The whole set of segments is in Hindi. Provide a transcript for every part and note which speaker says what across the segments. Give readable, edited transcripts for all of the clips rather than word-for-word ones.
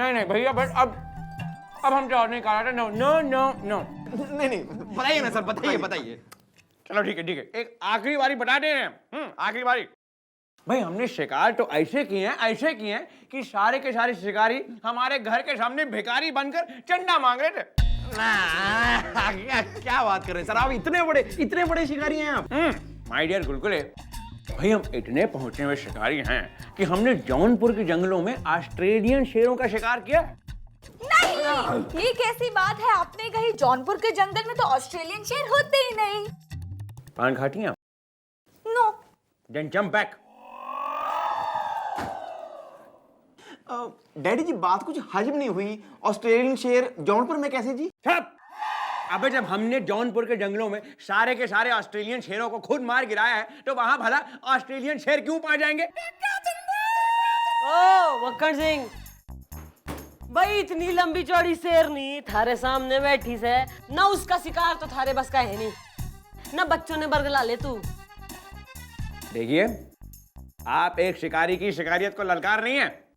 Speaker 1: नहीं नहीं भैया, बट अब हम और नहीं करा रहे। नो नो नो नो,
Speaker 2: नहीं बताइए ना सर, बताइए।
Speaker 1: चलो ठीक है, एक आखिरी बारी बता दे रहे हैं। आखिरी बारी भाई, हमने शिकार तो ऐसे किए हैं कि सारे के सारे शिकारी हमारे घर के सामने भिखारी बनकर चंदा मांग रहे थे।
Speaker 2: क्या बात कर रहे हैं सर, आप इतने बड़े शिकारी हैं आप।
Speaker 1: माय डियर गुलगुले, भाई हम इतने पहुंचे हुए शिकारी हैं कि हमने जौनपुर के जंगलों में ऑस्ट्रेलियन शेरों का शिकार किया।
Speaker 3: नहीं, ये कैसी बात है? आपने कही जौनपुर के जंगल में तो ऑस्ट्रेलियन शेर होते ही नहीं।
Speaker 1: पान खाती हैं?
Speaker 3: No.
Speaker 1: Then jump back.
Speaker 2: Daddy ji, बात कुछ हजम नहीं हुई। ऑस्ट्रेलियन शेर जौनपुर में कैसे जी?
Speaker 1: अबे जब हमने जौनपुर के जंगलों में सारे के सारे ऑस्ट्रेलियन शेरों को खुद मार गिराया है, तो वहां भला ऑस्ट्रेलियन शेर क्यों पा जाएंगे?
Speaker 4: ओ मक्खन सिंह भाई, इतनी लंबी चौड़ी शेरनी थारे सामने बैठी से ना, उसका शिकार तो थारे बस का है नहीं ना। बच्चों ने बरगला ले तू।
Speaker 1: देखिए, आप एक शिकारी की शिकारियत को ललकार नहीं है।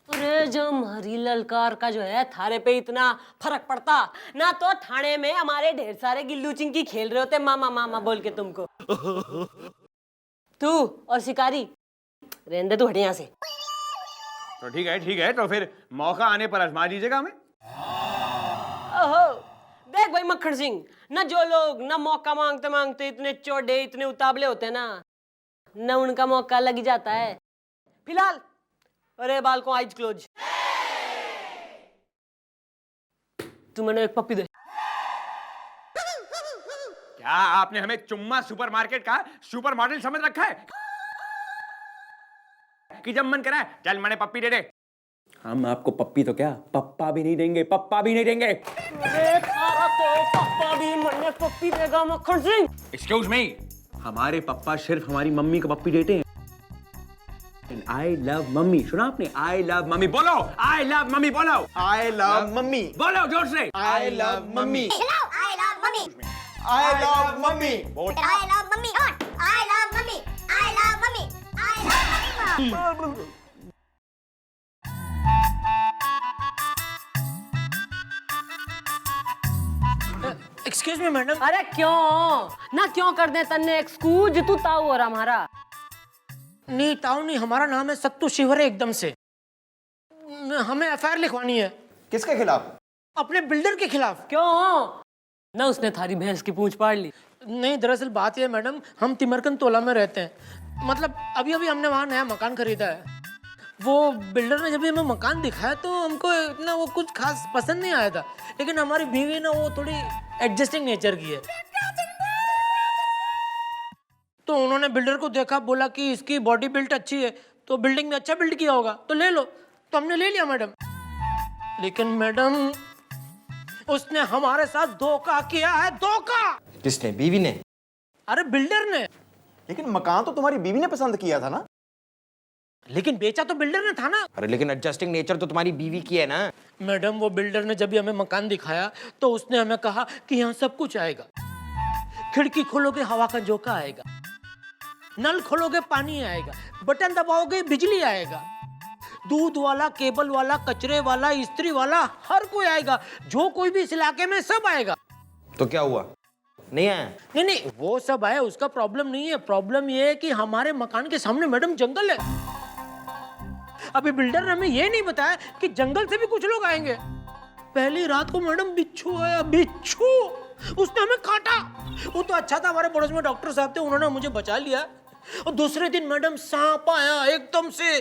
Speaker 4: अरे जो हमारी ललकार का जो है थारे पे इतना फर्क पड़ता ना, तो थाने में हमारे ढेर सारे गिल्लू चिंकी खेल रहे होते मामा मामा बोल के तुमको। तू और शिकारी रहने दे, तू हट यहाँ से।
Speaker 1: तो ठीक है, तो फिर मौका आने पर आजमा दीजिएगा हमें।
Speaker 4: ओहो देख भाई मक्खन सिंह, ना जो लोग ना मौका मांगते मांगते इतने चौड़े इतने उतावले होते ना उनका मौका लग जाता है। फिलहाल अरे बाल को आइज क्लोज। तू मैंने एक पप्पी दे।
Speaker 1: क्या आपने हमें चुम्मा सुपरमार्केट का सुपर मॉडल समझ रखा है कि जब मन करा है चल मैंने पप्पी दे दे? हम आपको पप्पी तो क्या, पप्पा भी नहीं देंगे, पप्पा भी नहीं देंगे।
Speaker 4: अरे थारा तो पप्पा भी मैंने पप्पी देगा मक्खन सिंह।
Speaker 1: एक्सक्यूज मी, हमारे पप्पा सिर्फ हमारी मम्मी को पप्पी देते हैं। आई लव मम्मी, सुना आपने? आई लव मम्मी बोलो, आई लव मम्मी बोलो,
Speaker 2: आई लव मम्मी
Speaker 1: बोलो जोर से।
Speaker 2: I love mummy,
Speaker 3: I love mommy.
Speaker 2: I love mummy.
Speaker 3: I love mommy. I love mommy. I love mommy. I love mommy.
Speaker 5: Excuse me madam.
Speaker 4: अरे क्यों कर दे तन्ने एक्सक्यूज, तू ताऊ और हमारा
Speaker 5: नहीं ताऊ नहीं, हमारा नाम है सत्तू शिवर है एकदम से। हमें एफआईआर लिखवानी है।
Speaker 2: किसके खिलाफ?
Speaker 5: अपने बिल्डर के खिलाफ।
Speaker 4: क्यों ना, उसने थारी भैंस की पूंछ पाड़ ली।
Speaker 5: नहीं दरअसल बात यह है मैडम, हम तिमरकन तोला में रहते हैं। मतलब अभी हमने वहाँ नया मकान खरीदा है। वो बिल्डर ने जब हमें मकान दिखाया तो हमको इतना वो कुछ खास पसंद नहीं आया था, लेकिन हमारी बीवी ना वो थोड़ी एडजस्टिंग नेचर की है। तो उन्होंने बिल्डर को देखा, बोला कि इसकी बॉडी बिल्ट अच्छी है तो बिल्डिंग में अच्छा बिल्ड किया होगा तो ले लो। तो हमने ले लिया मैडम। लेकिन मैडम उसने हमारे साथ धोखा किया है, धोखा।
Speaker 2: किसने? बीवी ने?
Speaker 5: अरे बिल्डर ने।
Speaker 2: लेकिन मकान तो तुम्हारी बीवी ने पसंद किया था ना?
Speaker 5: लेकिन बेचा तो बिल्डर ने था ना।
Speaker 2: अरे लेकिन एडजस्टिंग नेचर तो तुम्हारी बीवी की है ना।
Speaker 5: मैडम वो बिल्डर ने जब भी हमें मकान दिखाया तो उसने हमें कहा कि यहाँ सब कुछ आएगा। खिड़की खोलोगे हवा का झोंका आएगा, नल खोलोगे पानी आएगा, बटन दबाओगे बिजली आएगा, दूध वाला, केबल वाला, कचरे वाला, इस्त्री वाला, हर कोई आएगा। जो कोई भी इस इलाके में सब आएगा।
Speaker 2: तो क्या हुआ? नहीं आया?
Speaker 5: नहीं वो सब आया, उसका प्रॉब्लम नहीं है। प्रॉब्लम ये है कि हमारे मकान के सामने मैडम जंगल है। अभी बिल्डर ने हमें ये नहीं बताया कि जंगल से भी कुछ लोग आएंगे। पहली रात को मैडम बिच्छू आया, बिच्छू। उसने हमें काटा। वो तो अच्छा था हमारे पड़ोस में डॉक्टर साहब थे, उन्होंने मुझे बचा लिया। और दूसरे दिन मैडम सांप आया एकदम से।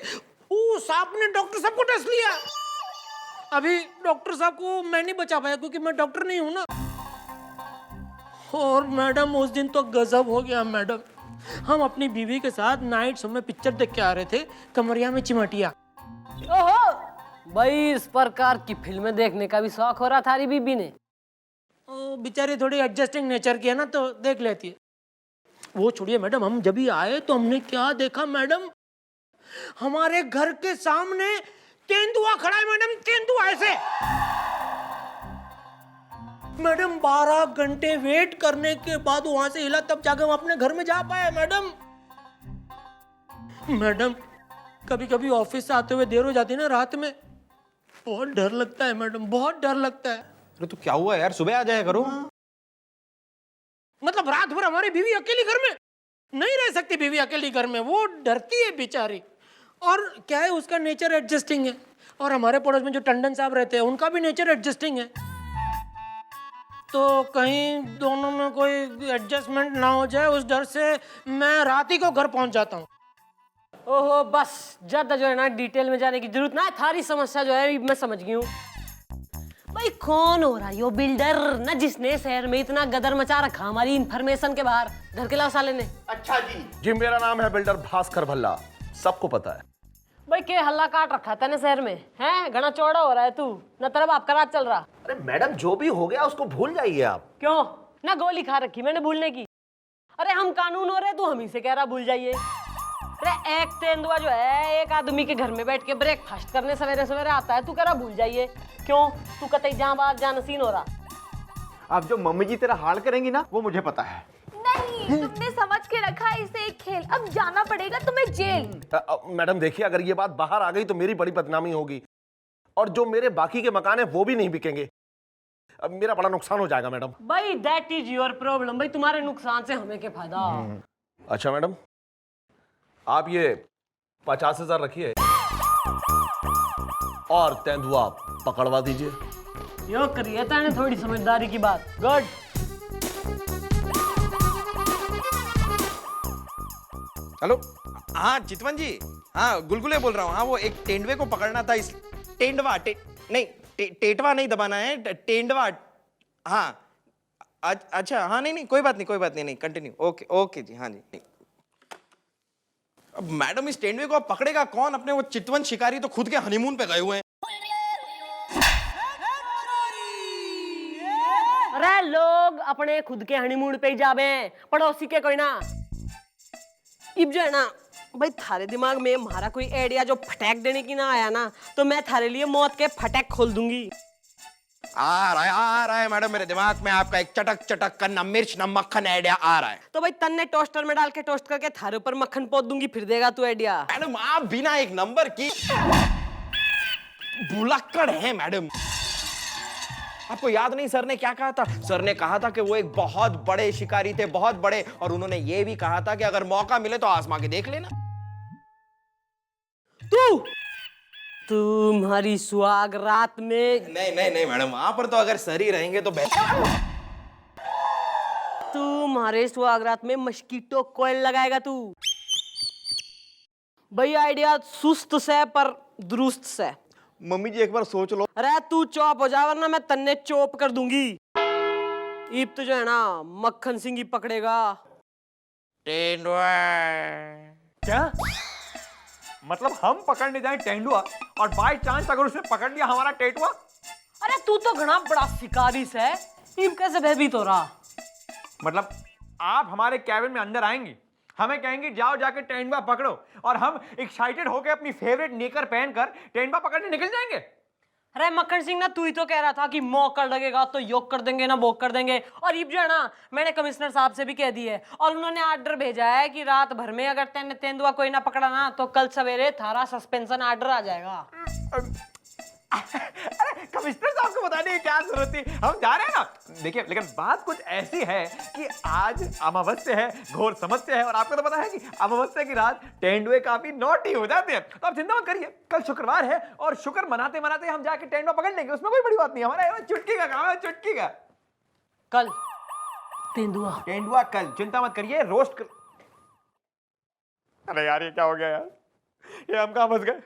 Speaker 5: वो सांप ने डॉक्टर साहब को डस लिया। अभी डॉक्टर साहब को मैं नहीं बचा पाया क्योंकि मैं डॉक्टर नहीं हूं ना। और मैडम उस दिन तो गजब हो गया मैडम। हम अपनी बीवी के साथ नाइट शो में पिक्चर देख के आ रहे थे, कमरिया में चिमटिया।
Speaker 4: ओहो भाई, इस प्रकार की फिल्में देखने का भी शौक हो रहा थारी बीबी ने।
Speaker 5: ओ बेचारी थोड़ी एडजस्टिंग नेचर की है ना तो देख लेती है। वो छोड़िए मैडम, हम जब ही आए तो हमने क्या देखा मैडम, हमारे घर के सामने तेंदुआ खड़ा है मैडम। तेंदुआ ऐसे। मैडम 12 घंटे वेट करने के बाद वहां से हिला तब जाकर हम अपने घर में जा पाए मैडम। मैडम कभी कभी ऑफिस से आते हुए देर हो जाती है ना रात में, बहुत डर लगता है मैडम, बहुत डर लगता है।
Speaker 2: अरे तो क्या हुआ यार, सुबह आ जाया करो।
Speaker 5: मतलब रात भर हमारी बीवी अकेली घर में नहीं रह सकती, बीवी अकेली घर में, वो डरती है बेचारी। और क्या है, उसका नेचर एडजस्टिंग है, और हमारे पड़ोस में जो टंडन साहब रहते हैं उनका भी नेचर एडजस्टिंग है। तो कहीं दोनों में कोई एडजस्टमेंट ना हो जाए, उस डर से मैं रात ही को घर पहुंच जाता हूँ।
Speaker 4: ओहो बस, ज्यादा जो है ना डिटेल में जाने की जरूरत ना है। थारी समस्या जो है मैं समझ गई हूँ। भाई कौन हो रहा है यो बिल्डर ना, जिसने शहर में इतना गदर मचा रखा हमारी इंफॉर्मेशन के बाहर, घर के लाओ साले ने।
Speaker 2: अच्छा
Speaker 1: जी मेरा नाम है बिल्डर भास्कर भल्ला, सबको पता है।
Speaker 4: भाई के हल्ला काट रखा है तेने शहर में, हैं? घना चौड़ा हो रहा है तू, न तरफ आपका राज चल रहा।
Speaker 1: अरे मैडम जो भी हो गया उसको भूल जाइए आप।
Speaker 4: क्यों ना गोली खा रखी मैंने भूलने की? अरे हम कानून हो रहे, तू हम ही से कह रहा भूल जाइए। अरे एक तेंदुआ जो है एक आदमी के घर में बैठ के ब्रेकफास्ट करने सवेरे सवेरे आता है, तू कह रहा भूल जाइए। क्यों तू कतई जहां बात जहां नसीन हो रहा।
Speaker 2: अब जो मम्मी जी तेरा हाल करेंगी ना, वो मुझे पता है।
Speaker 3: नहीं, तुमने समझ के रखा है इसे एक खेल, अब जाना पड़ेगा तुम्हें जेल।
Speaker 1: मैडम देखिए, अगर ये बात बाहर आ गई तो मेरी बड़ी बदनामी होगी, और जो मेरे बाकी के मकान है वो भी नहीं बिकेंगे। अब मेरा बड़ा नुकसान हो जाएगा मैडम।
Speaker 4: भाई दैट इज योर प्रॉब्लम, भाई तुम्हारे नुकसान से हमें क्या फायदा।
Speaker 1: अच्छा मैडम, आप ये 50,000 रखिए और तेंदुआ पकड़वा दीजिए।
Speaker 4: यो करिए ताने थोड़ी समझदारी की बात। गुड।
Speaker 2: हेलो, हाँ चितवन जी, हाँ गुलगुले बोल रहा हूँ। हाँ वो एक तेंदुए को पकड़ना था, इस तेंदुआ नहीं टेटवा नहीं दबाना है, तेंदुआ। हाँ अच्छा, हाँ नहीं कोई बात नहीं, कंटिन्यू। ओके ओके जी, हाँ जी। अब मैडम इस तेंदुए को अब पकड़ेगा कौन? अपने वो चितवन शिकारी तो खुद के हनीमून पे गए हुए हैं।
Speaker 4: अरे लोग अपने खुद के हनीमून पे ही जावे, पड़ोसी के कोई ना। इब जो है ना भाई, थारे दिमाग में हमारा कोई आइडिया जो फटैक देने की ना आया ना, तो मैं थारे लिए मौत के फटैक खोल दूंगी।
Speaker 2: आ रहा है मैडम, मेरे दिमाग में आपका एक चटक का न मिर्च न मक्खन आइडिया आ रहा है।
Speaker 4: तो भाई तन्ने टोस्टर में डाल के टोस्ट करके थारे ऊपर मक्खन पोत दूंगी, फिर देगा तू आइडिया।
Speaker 2: मैडम आप बिना एक नंबर की भुलक्कड़ हैं मैडम। आपको याद नहीं सर ने क्या कहा था? सर ने कहा था कि वो एक बहुत बड़े शिकारी थे, बहुत बड़े, और उन्होंने ये भी कहा था कि अगर मौका मिले तो आजमा के देख लेना।
Speaker 4: तुम्हारी सुहाग रात में
Speaker 2: नहीं मैडम, वहां पर तो अगर सर ही रहेंगे तो बेहतर।
Speaker 4: तुम्हारे सुहाग रात में मस्कीटो कोयल लगाएगा तू। भाई आइडिया सुस्त से पर दुरुस्त से।
Speaker 2: मम्मी जी एक बार सोच लो।
Speaker 4: अरे तू चौप हो जा, वरना मैं तन्ने चौप कर दूंगी। ईब तो जो है ना मक्खन सिंह ही पकड़ेगा।
Speaker 2: तेंदुआ।
Speaker 1: क्या मतलब हम पकड़ने जाए तेंदुआ, और बाय चांस अगर उसने पकड़ लिया हमारा टेटुआ?
Speaker 4: अरे तू तो घना बड़ा शिकारी है, ईब कैसे भयभीत हो रहा?
Speaker 1: मतलब आप हमारे कैबिन में अंदर आएंगी, हमें कहेंगे जाओ जाके तेंदुआ पकड़ो, और हम एक्साइटेड होकर अपनी फेवरेट नेकर पहनकर तेंदुआ पकड़ने निकल जाएंगे?
Speaker 4: अरे मक्खन सिंह ना, तू ही तो कह रहा था कि मौका लगेगा तो योग कर देंगे ना वोक कर देंगे। और ये जो है ना, मैंने कमिश्नर साहब से भी कह दी है, और उन्होंने ऑर्डर भेजा है कि रात भर में अगर तेंदुआ कोई ना पकड़ा ना, तो कल सवेरे थारा सस्पेंशन ऑर्डर आ जाएगा।
Speaker 1: अरे कमिश्नर साहब को बताने की क्या जरूरत थी, हम जा रहे हैं ना। देखिए लेकिन बात कुछ ऐसी है कि आज अमावस्या है, घोर समस्या है, और आपको तो पता है कि अमावस्या की रात तेंदुए काफी नॉटी हो जाते हैं। तो आप चिंता मत करिए, कल शुक्रवार है और शुक्र मनाते मनाते हम जाके तेंदुआ पकड़ लेंगे, उसमें कोई बड़ी बात नहीं। हमारा चुटकी का काम है, चुटकी का।
Speaker 4: कल
Speaker 1: तेंदुआ कल, चिंता मत करिए, रोस्ट कर। अरे यार ये क्या हो गया यार, ये हम कहां फंस गए।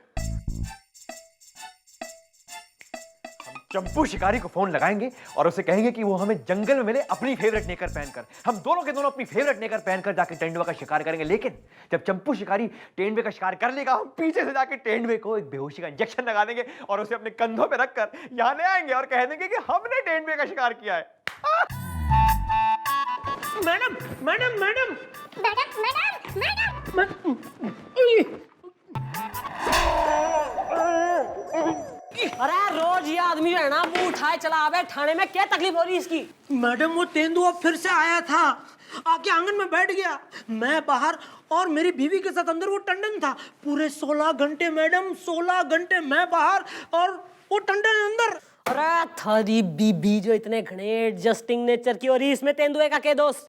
Speaker 1: चंपू शिकारी को फोन लगाएंगे और उसे कहेंगे कि वो हमें जंगल में मिले अपनी फेवरेट नेकर पहनकर। हम दोनों के दोनों अपनी फेवरेट नेकर पहनकर जाके तेंदुआ का शिकार करेंगे। लेकिन जब चंपू शिकारी तेंदुए का शिकार कर लेगा, हम पीछे से जाके तेंदुए को एक बेहोशी का इंजेक्शन लगा देंगे और उसे अपने कंधों पे रखकर यहाँ ले आएंगे और कह देंगे कि हमने तेंदुए का शिकार किया है।
Speaker 5: मैडम मैडम मैडम
Speaker 4: अरे रोज ये आदमी जो है ना मुंह उठाए चला आवे, थाने में क्या तकलीफ हो रही है इसकी?
Speaker 5: मैडम वो तेंदुआ फिर से आया था, आके आंगन में बैठ गया, मैं बाहर और मेरी बीवी के साथ अंदर। वो टंडन था पूरे 16 घंटे मैडम, 16 घंटे मैं बाहर और वो टंडन अंदर।
Speaker 4: अरे थारी बीबी जो इतने घने एडजस्टिंग नेचर की, और इसमें तेंदुए का क्या दोस्त?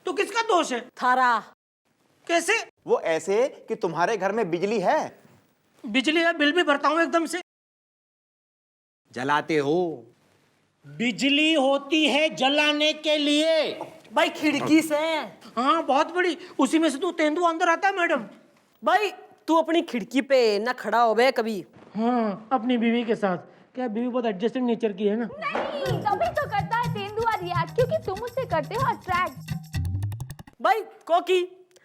Speaker 5: तो किसका दोष है?
Speaker 4: थारा।
Speaker 5: कैसे?
Speaker 2: वो ऐसे कि तुम्हारे घर में बिजली है,
Speaker 5: बिजली है, बिल भी भरता हूँ एकदम से।
Speaker 2: जलाते हो।
Speaker 5: बिजली होती है जलाने के लिए।
Speaker 4: भाई खिड़की से।
Speaker 5: हाँ बहुत बड़ी, उसी में से तो तेंदुआ अंदर आता है मैडम।
Speaker 4: भाई तू अपनी खिड़की पे ना खड़ा हो बे कभी।
Speaker 5: हाँ अपनी बीवी के साथ। क्या बीवी बहुत एडजस्टिंग नेचर की है ना?
Speaker 3: नहीं, तभी तो करता है तेंदुआ रिएक्ट, क्योंकि तुम उससे करते हो अट्रैक्ट।
Speaker 4: भाई कोकी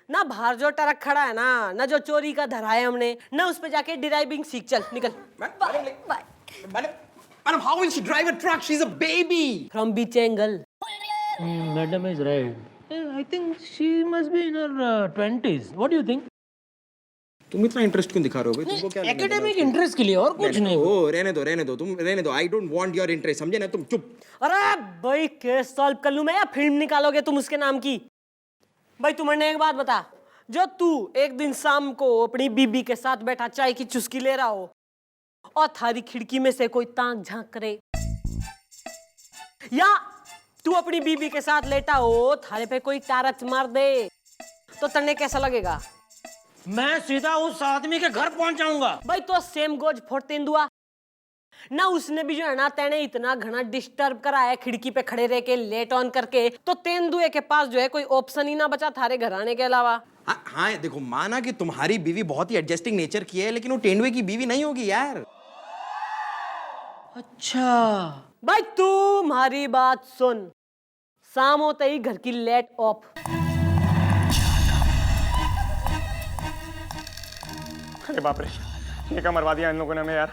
Speaker 4: ना, बाहर जो ट्रक खड़ा है ना जो चोरी का धरा है हमने ना, उस पे जाके ड्राइविंग सीख, चल निकल।
Speaker 2: Madam, how will she drive a truck? She's a baby.
Speaker 4: From beach angle.
Speaker 5: Madam is right. I think she must be in her 20s। What do you think?
Speaker 2: तुम इतना इंटरेस्ट क्यों दिखा रहे हो भाई? तुमको क्या
Speaker 5: एकेडमिक इंटरेस्ट के लिए, और कुछ नहीं।
Speaker 2: ओ रहने दो तुम रहने दो। I don't want your interest, समझे ना? तुम चुप।
Speaker 4: अरे भाई केस सॉल्व कर लूं मैं या फिल्म निकालोगे तुम उसके नाम की? भाई तू मुझे एक बात बता, जो तू एक दिन शाम को अपनी बीबी के साथ बैठा चाय की चुस्की ले रहा हो और थारी खिड़की में से कोई ताक झांक करे, या तू अपनी बीबी के साथ लेटा हो थारे पे कोई टारच मार दे, तो तन्ने कैसा लगेगा?
Speaker 5: मैं सीधा उस आदमी के घर पहुंच जाऊंगा।
Speaker 4: भाई तो सेम गोज फॉर तेंदुआ ना, उसने भी जो है ना तेने इतना घना डिस्टर्ब करा है खिड़की पे खड़े रह के लेट ऑन करके, तो तेंदुए के पास जो है कोई ऑप्शन ही ना बचा थारे घर आने के अलावा।
Speaker 2: हाँ देखो, माना कि तुम्हारी बीवी बहुत ही एडजस्टिंग नेचर की है, लेकिन वो तेंदुए की बीवी नहीं होगी यार।
Speaker 5: अच्छा
Speaker 4: भाई तू हमारी बात सुन, शाम होते ही घर की लाइट ऑफ।
Speaker 1: अरे बाप रे, ये क्या मरवा दिया इन लोगों ने हमें यार।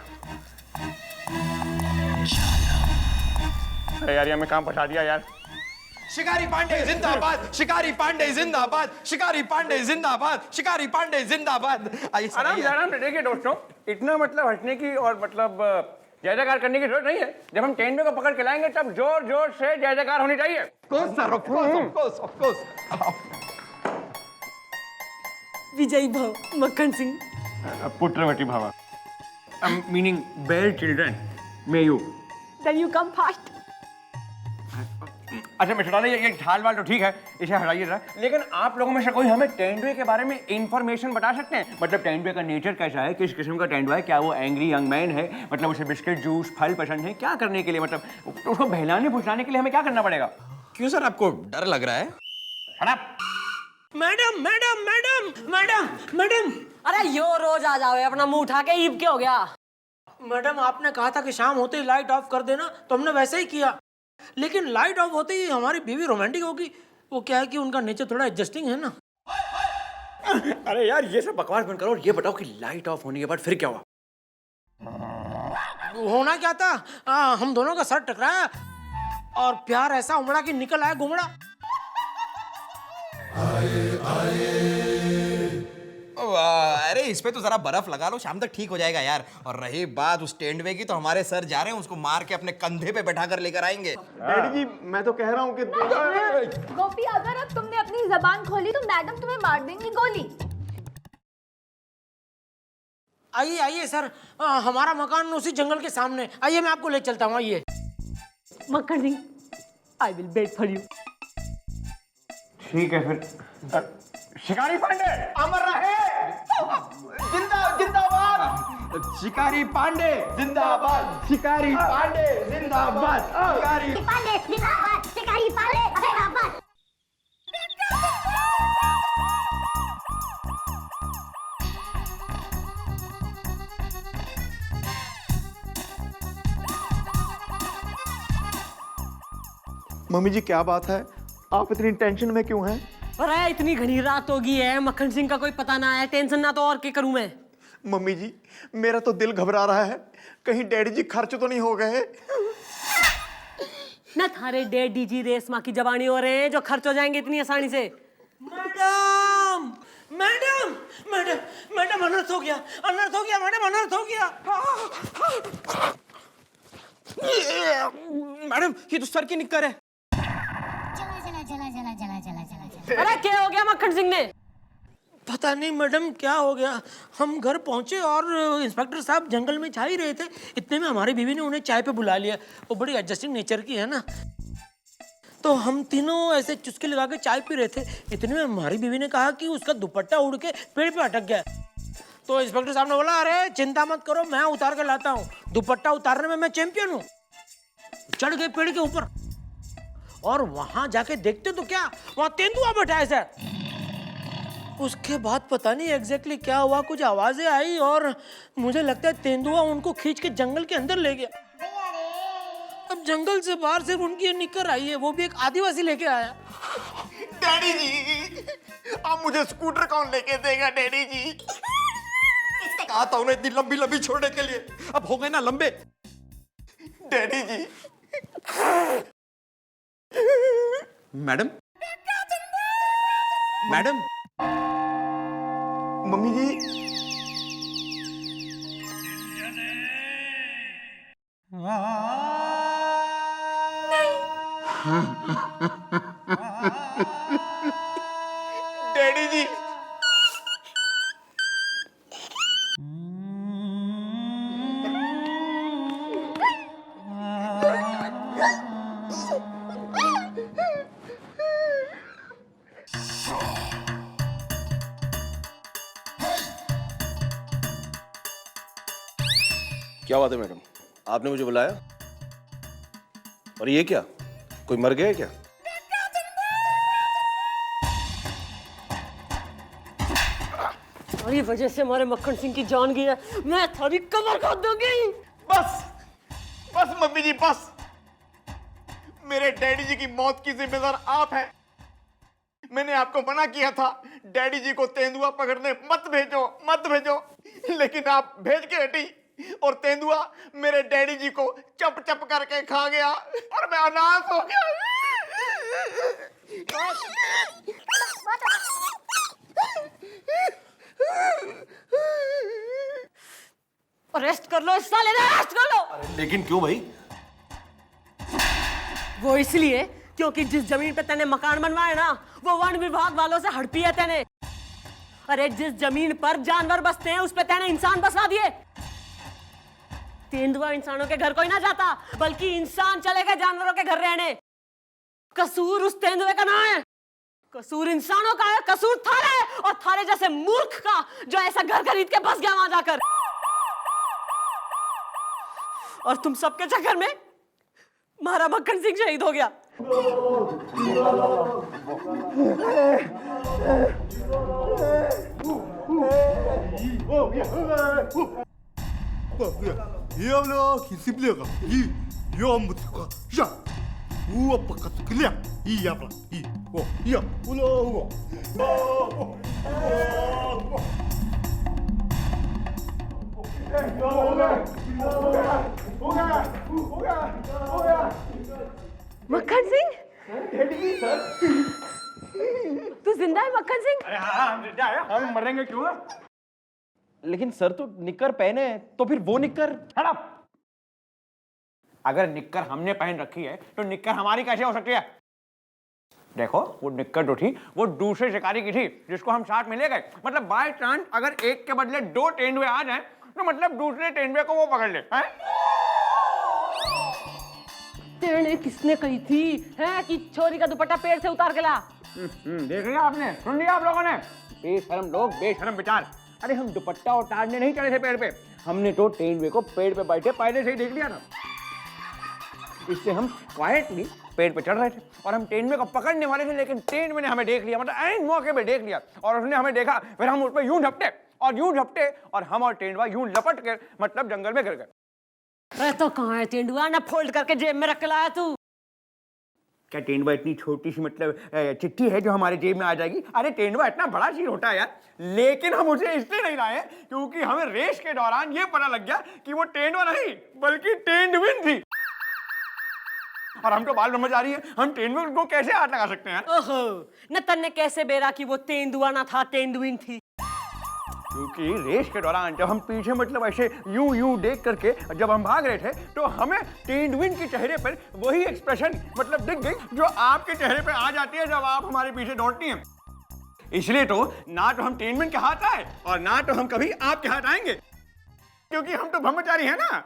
Speaker 1: अरे यार, ये हमें काम फंसा दिया यार।
Speaker 2: शिकारी पांडे जिंदाबाद, शिकारी पांडे जिंदाबाद, शिकारी पांडे जिंदाबाद, शिकारी पांडे जिंदाबाद।
Speaker 1: आराम से आराम से। देखिए दोस्तों, इतना मतलब हंसने की और मतलब जय जयकार करने की जरूरत नहीं है। जब हम तेंदुए को पकड़ के लाएंगे तब जोर जोर से जय जयकार होनी चाहिए।
Speaker 4: विजय भव मक्खन सिंह।
Speaker 1: पुत्रवती भव, meaning bear children may you.
Speaker 4: Then you come fast.
Speaker 1: अच्छा मिस्टर लाल, ये झाल वाल तो ठीक है, इसे हटाइए जरा। लेकिन आप लोगों में से कोई हमें तेंदुए के बारे में इंफॉर्मेशन बता सकते हैं? मतलब तेंदुए का नेचर कैसा है, किस किस्म का तेंदुआ है, क्या वो एंग्री यंग मैन है, मतलब उसे बिस्किट जूस फल पसंद है, क्या करने के लिए, मतलब उसको बहलाने फुसलाने के लिए हमें क्या करना पड़ेगा?
Speaker 2: क्यों सर, आपको डर लग रहा है?
Speaker 5: Madam madam madam madam madam.
Speaker 4: अरे यो रोज आ जाओ अपना मुंह उठा के, ईब के हो गया।
Speaker 5: मैडम आपने कहा था कि शाम होते ही लाइट ऑफ कर देना, तो हमने वैसे ही किया। लेकिन लाइट ऑफ होते ही हमारी बीवी रोमांटिक होगी। वो क्या है कि उनका नेचर थोड़ा एडजस्टिंग है ना।
Speaker 1: अरे यार, ये सब बकवास बंद करो। ये बताओ कि लाइट ऑफ होने के बाद फिर क्या हुआ?
Speaker 5: होना क्या था, हम दोनों का सर टकराया और प्यार ऐसा उमड़ा कि निकल आया घुमड़ा।
Speaker 2: अरे इस पे तो जरा बर्फ लगा लो, शाम तक ठीक हो जाएगा यार। और रही बात उस तेंदुए की, तो हमारे सर जा रहे हैं, उसको मार के अपने कंधे पे बैठा कर लेकर आएंगे।
Speaker 6: डैडी जी, मैं तो कह रहा हूँ कि
Speaker 3: गोपी, अगर अब तुमने अपनी जबान खोली तो मैडम तुम्हें मार देंगी गोली।
Speaker 5: आइए आइए सर, हमारा मकान उसी जंगल के सामने। आइए मैं आपको ले चलता हूँ। आइए।
Speaker 4: Makhan Singh, I will wait for you.
Speaker 1: ठीक है फिर। शिकारी पांडे
Speaker 6: अमर रहे, जिंदाबाद। शिकारी पांडे जिंदाबाद, शिकारी पांडे जिंदाबाद, शिकारी
Speaker 7: पांडे जिंदाबाद, शिकारी पांडे जिंदाबाद।
Speaker 6: मम्मी जी क्या बात है, आप इतनी टेंशन में क्यों हैं?
Speaker 4: अरे इतनी घनी रात हो गई है, मक्खन सिंह का कोई पता ना है, टेंशन ना तो और क्या करूं मैं?
Speaker 6: मम्मी जी, मेरा तो दिल घबरा रहा है, कहीं डैडी जी खर्च तो नहीं हो गए?
Speaker 4: ना थारे डैडी जी रेशमा की जवानी हो रहे हैं जो खर्च हो जाएंगे इतनी आसानी से।
Speaker 5: मैडम मैडम मैडम मैडम, अनर्थ हो गया, अनर्थ हो गया मैडम, अनर्थ हो गया।
Speaker 2: मैडम, ये तो सर की निक्कर है।
Speaker 7: चला चला चला चला चला चला चला चला।
Speaker 4: अरे क्या हो गया मक्खन सिंह ने?
Speaker 5: पता नहीं मैडम क्या हो गया, हम घर पहुंचे और इंस्पेक्टर साहब जंगल में जा ही रहे थे, इतने में हमारी बीवी ने उन्हें चाय पे बुला लिया। वो बड़ी एडजस्टिंग नेचर की है ना, तो हम तीनों ऐसे चुस्की लगा के चाय पी रहे थे। इतने में हमारी बीवी ने कहा कि उसका दुपट्टा उड़ के पेड़ पे अटक गया। तो इंस्पेक्टर साहब ने बोला, अरे चिंता मत करो, मैं उतार के लाता हूँ। दुपट्टा उतारने में मैं चैंपियन हूँ। चढ़ गए पेड़ के ऊपर और वहां जाके देखते तो क्या, वहां तेंदुआ बैठा है सर। उसके बाद पता नहीं एग्जैक्टली क्या हुआ, कुछ आवाजें आई और मुझे लगता है तेंदुआ उनको खींच के जंगल के अंदर ले गया। अब जंगल से बाहर सिर्फ उनकी निकर आई है, वो भी एक आदिवासी लेके आया।
Speaker 6: डैडी जी, अब मुझे स्कूटर कौन लेके देगा डैडी जी?
Speaker 2: कहा था उन्हें इतनी लंबी लंबी छोड़ने के लिए, अब हो गए ना लंबे।
Speaker 6: डैडी जी।
Speaker 2: मैडम, मैडम,
Speaker 6: मम्मी जी। डैडी जी।
Speaker 8: क्या बात है मैडम, आपने मुझे बुलाया? और ये क्या, कोई मर गया है क्या?
Speaker 4: तुम्हारी वजह से हमारे मक्खन सिंह की जान गई है, मैं थोड़ी कमर खोद दूंगी।
Speaker 6: बस बस मम्मी जी बस। मेरे डैडी जी की मौत की जिम्मेदार आप हैं। मैंने आपको मना किया था डैडी जी को तेंदुआ पकड़ने मत भेजो, मत भेजो, लेकिन आप भेज के हटी और तेंदुआ मेरे डैडी जी को चप चप करके खा गया और मैं अनाथ हो गया।
Speaker 4: अरेस्ट कर लो इस साले ने, अरेस्ट कर लो।
Speaker 8: लेकिन क्यों भाई?
Speaker 4: वो इसलिए क्योंकि जिस जमीन पे तैने मकान बनवाया ना, वो वन विभाग वालों से हड़पी है तैने। अरे जिस जमीन पर जानवर बसते हैं उस पे तैने इंसान बसा दिए। तेंदुआ इंसानों के घर कोई ना जाता, बल्कि इंसान चले गए जानवरों के घर रहने। कसूर उस तेंदुए का ना है, कसूर इंसानों का है, कसूर थारे है, और थारे जैसे मूर्ख का जो ऐसा घर खरीद के बस गया वहां जाकर। और तुम सबके चक्कर में महाराज मक्खन सिंह शहीद हो गया। मक्खन सिंह, तू जिंदा है मक्खन सिंह?
Speaker 1: अरे हाँ हम जिंदा है, हम मरेंगे क्यों?
Speaker 2: लेकिन सर तो निक्कर पहने, तो फिर वो निक्कर।
Speaker 1: Shut up! अगर निक्कर हमने पहन रखी है तो निक्कर हमारी कैसे हो सकती है? देखो वो निक्कर जो थी वो दूसरे शिकारी की थी जिसको हम साथ में ले गए। मतलब बाय चांस अगर एक के बदले दो तेंदुए आ जाएं तो मतलब दूसरे तेंदुए को वो पकड़ ले हैं?
Speaker 4: तेने किसने कही थी है कि छोरी का दुपट्टा पेड़ से उतार के ला?
Speaker 1: देख लिया आपने, सुन लिया आप लोगों ने? बेशरम लोग, बेशरम विचार। अरे हम दुपट्टा उतारने नहीं चढ़े थे पेड़ पे, हमने तो तेंदुए को पेड़ पे बैठे पहले से ही देख लिया था। इसलिए हम क्वाइटली पेड़ पे चढ़ रहे थे और हम तेंदुए को पकड़ने वाले थे, लेकिन तेंदुए ने हमें देख लिया, मतलब ऐन मौके पे देख लिया और उसने हमें देखा। फिर हम उस पर यूं झपटे और हम और तेंदुआ यूं लपट के मतलब जंगल में गिर गए।
Speaker 4: अरे तो कहाँ है तेंदुआ? ना फोल्ड करके जेब में रख के लाया तू?
Speaker 1: क्या तेंदुआ इतनी छोटी सी मतलब चिट्ठी है जो हमारे जेब में आ जाएगी? अरे तेंदुआ इतना बड़ा चीज होता है यार, लेकिन हम उसे इसलिए नहीं लाए क्योंकि हमें रेस के दौरान ये पता लग गया कि वो तेंदुआ नहीं बल्कि तेंदुइन थी। और हम तो बाल ब्रह्मचारी है, हम तेंदुए को कैसे हाथ लगा सकते हैं?
Speaker 4: ओहो, न तन्ने कैसे बेरा कि वो तेंदुआ ना था, तेंदुइन थी?
Speaker 1: क्योंकि रेस के दौरान जब हम पीछे मतलब ऐसे यूं देख करके जब हम भाग रहे थे तो हमें तेंदुइन के चेहरे पर वही एक्सप्रेशन मतलब दिख गई जो आपके चेहरे पे आ जाती है जब आप हमारे पीछे दौड़ती हैं। इसलिए तो ना तो हम टेनमेंट के हाथ आए और ना तो हम कभी आपके हाथ आएंगे, क्योंकि हम तो ब्रह्मचारी है ना।